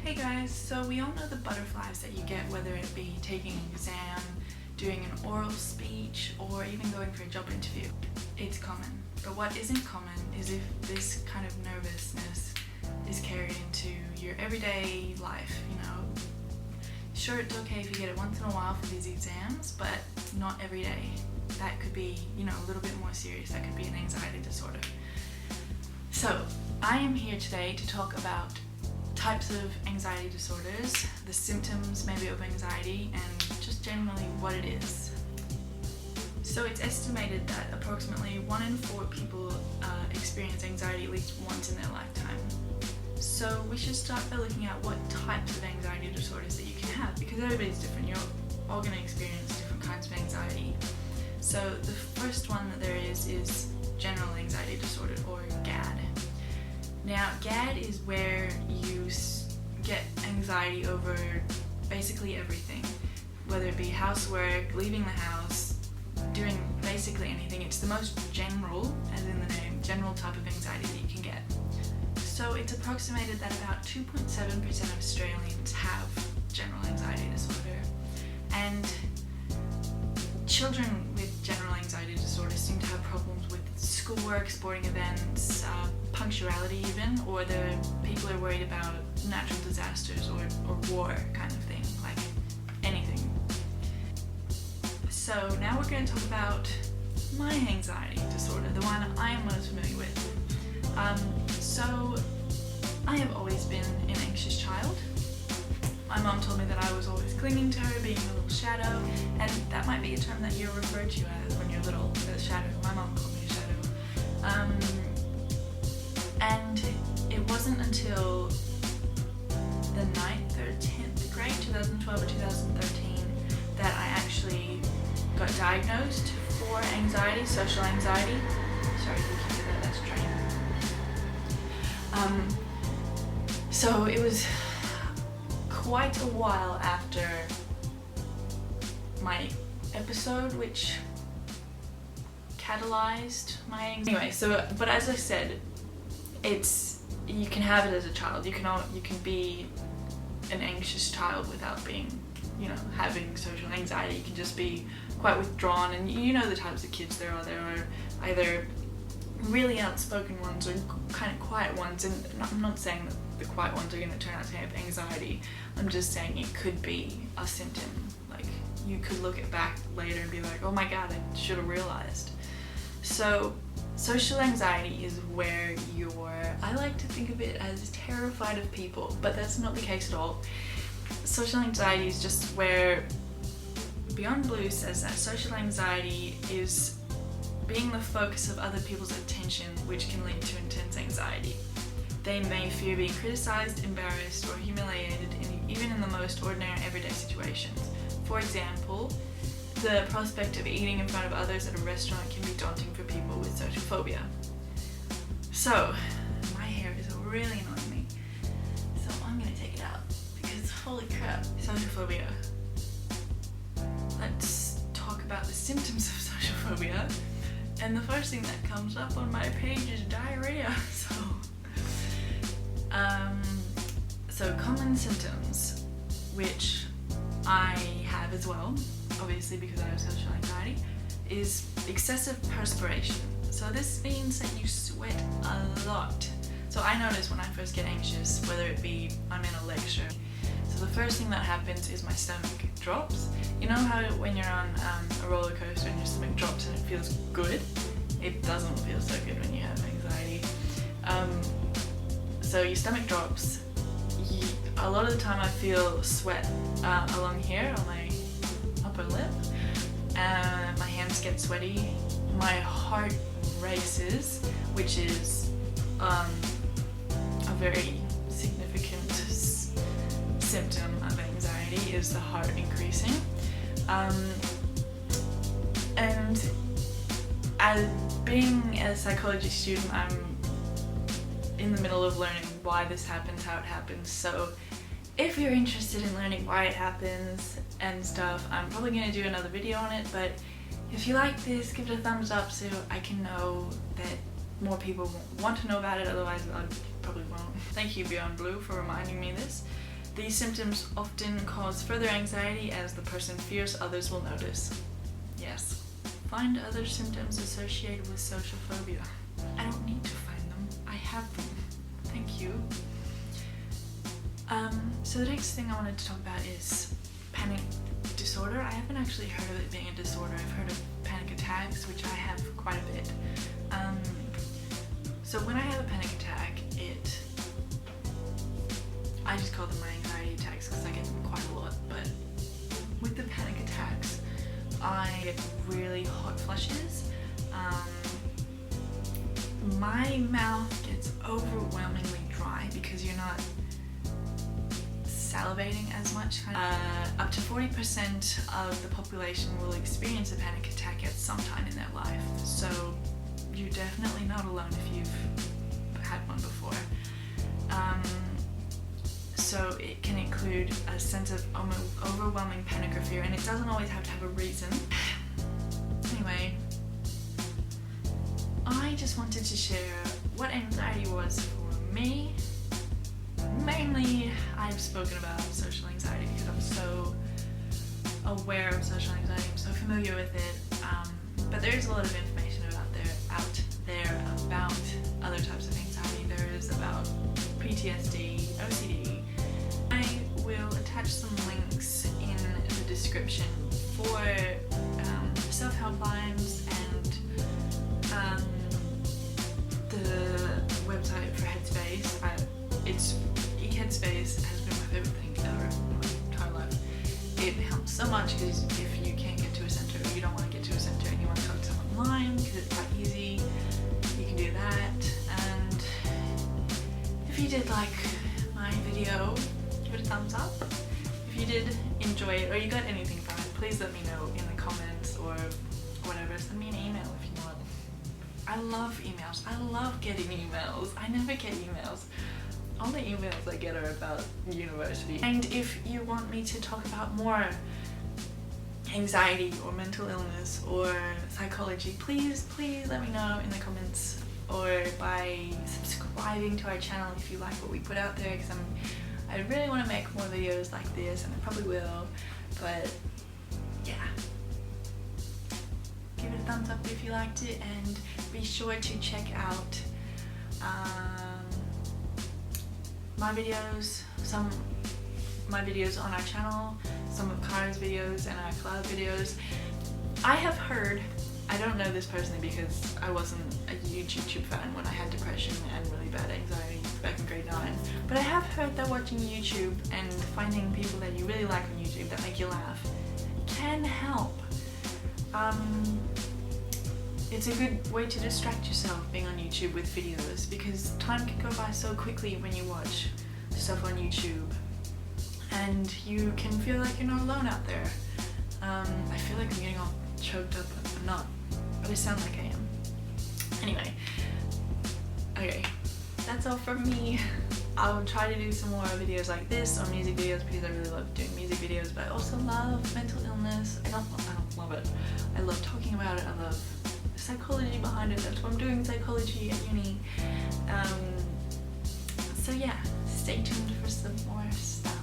Hey guys, so we all know the butterflies that you get, whether it be taking an exam, doing an oral speech, or even going for a job interview. It's common. But what isn't common is if this kind of nervousness is carried into your everyday life, you know. Sure, it's okay if you get it once in a while for these exams, but not every day. That could be, a little bit more serious. That could be an anxiety disorder. So, I am here today to talk about types of anxiety disorders, the symptoms maybe of anxiety, and just generally what it is. So it's estimated that approximately 1 in 4 people experience anxiety at least once in their lifetime. So we should start by looking at what types of anxiety disorders that you can have, because everybody's different. You're all going to experience different kinds of anxiety. So the first one that there is general anxiety disorder, or GAD. Now, GAD is where you get anxiety over basically everything, whether it be housework, leaving the house, doing basically anything. It's the most general, as in the name, general type of anxiety that you can get. So it's approximated that about 2.7% of Australians have general anxiety disorder, and children with general anxiety disorder seem to have problems with schoolwork, sporting events, punctuality even, or the people are worried about natural disasters or war kind of thing, like anything. So now we're going to talk about my anxiety disorder, the one I am most familiar with. So I have always been an anxious child. My mom told me that I was always clinging to her, being a little shadow, and that might be a term that you're referred to as when you're little, a shadow. My mom called me a shadow. And it wasn't until the 9th or 10th grade, 2012 or 2013, that I actually got diagnosed for anxiety, social anxiety. Sorry, you can hear that, that's a train. So it was quite a while after my episode, which catalyzed my anxiety. Anyway, but as I said, you can have it as a child. You can be an anxious child without being, having social anxiety. You can just be quite withdrawn, and the types of kids there are. There are either really outspoken ones or kind of quiet ones, and I'm not saying that the quiet ones are going to turn out to have anxiety. I'm just saying it could be a symptom. Like, you could look it back later and be like, oh my god, I should have realized. So social anxiety is where I like to think of it as terrified of people, but that's not the case at all. Social anxiety is just where Beyond Blue says that social anxiety is being the focus of other people's attention, which can lead to intense anxiety. They may fear being criticized, embarrassed, or humiliated even in the most ordinary everyday situations. For example, the prospect of eating in front of others at a restaurant can be daunting for people with social phobia. So, my hair is really annoying me, so I'm gonna take it out because holy crap, social phobia. Let's talk about the symptoms of social phobia. And the first thing that comes up on my page is diarrhea. So common symptoms, which I have as well, obviously because I have social anxiety, is excessive perspiration. So this means that you sweat a lot. So I notice when I first get anxious, whether it be I'm in a lecture, so the first thing that happens is my stomach drops. You know how when you're on a roller coaster and your stomach drops and it feels good? It doesn't feel so good when you have anxiety. So your stomach drops. A lot of the time I feel sweat along here on my upper lip. My hands get sweaty. My heart races, which is a very significant symptom of anxiety, is the heart increasing. And as being a psychology student, I'm in the middle of learning why this happens, how it happens. So if you're interested in learning why it happens and stuff, I'm probably going to do another video on it, but if you like this, give it a thumbs up so I can know that more people want to know about it, otherwise I probably won't. Thank you Beyond Blue for reminding me this. These symptoms often cause further anxiety as the person fears others will notice. Yes. Find other symptoms associated with social phobia. I don't need to find them. I have them. Thank you. So the next thing I wanted to talk about is panic disorder. I haven't actually heard of it being a disorder. I've heard of panic attacks, which I have quite a bit. So when I have a panic attack, I just call them my anxiety attacks because I get them quite a lot, but with the panic attacks, I get really hot flushes. My mouth gets overwhelmingly dry because you're not salivating as much. Up to 40% of the population will experience a panic attack at some time in their life, so you're definitely not alone if you've had one before. So it can include a sense of overwhelming panic or fear, and it doesn't always have to have a reason. Anyway, I just wanted to share what anxiety was for me. Mainly, I've spoken about social anxiety because I'm so aware of social anxiety, I'm so familiar with it, but there's a lot of information out there about other types of anxiety. There is about PTSD, OCD. I will attach some links in the description for self-help lines and the website for Headspace. Headspace has been my favorite thing ever in my entire life. It helps so much because if you can't get to a center, or you don't want to get to a center and you want to talk to someone online because it's quite easy, you can do that. And if you did like my video, give it a thumbs up. If you did enjoy it or you got anything from it, please let me know in the comments or whatever. Send me an email if you want. I love emails. I love getting emails. I never get emails. All the emails I get are about university. And if you want me to talk about more anxiety or mental illness or psychology, please let me know in the comments or by subscribing to our channel if you like what we put out there, because I really want to make more videos like this, and I probably will, but yeah. Give it a thumbs up if you liked it, and be sure to check out my videos, my videos on our channel, some of Cara's videos and our collab videos. I have heard, I don't know this personally because I wasn't a huge YouTube fan when I had depression and really bad anxiety back in grade 9, but I have heard that watching YouTube and finding people that you really like on YouTube that make you laugh can help. It's a good way to distract yourself being on YouTube with videos, because time can go by so quickly when you watch stuff on YouTube and you can feel like you're not alone out there. I feel like I'm getting all choked up, but I'm not, but I sound like I am. Anyway, okay, that's all from me. I'll try to do some more videos like this on music videos because I really love doing music videos, but I also love mental illness. I don't love it. I love talking about it. I love the psychology behind it. That's why I'm doing psychology at uni. So yeah, stay tuned for some more stuff.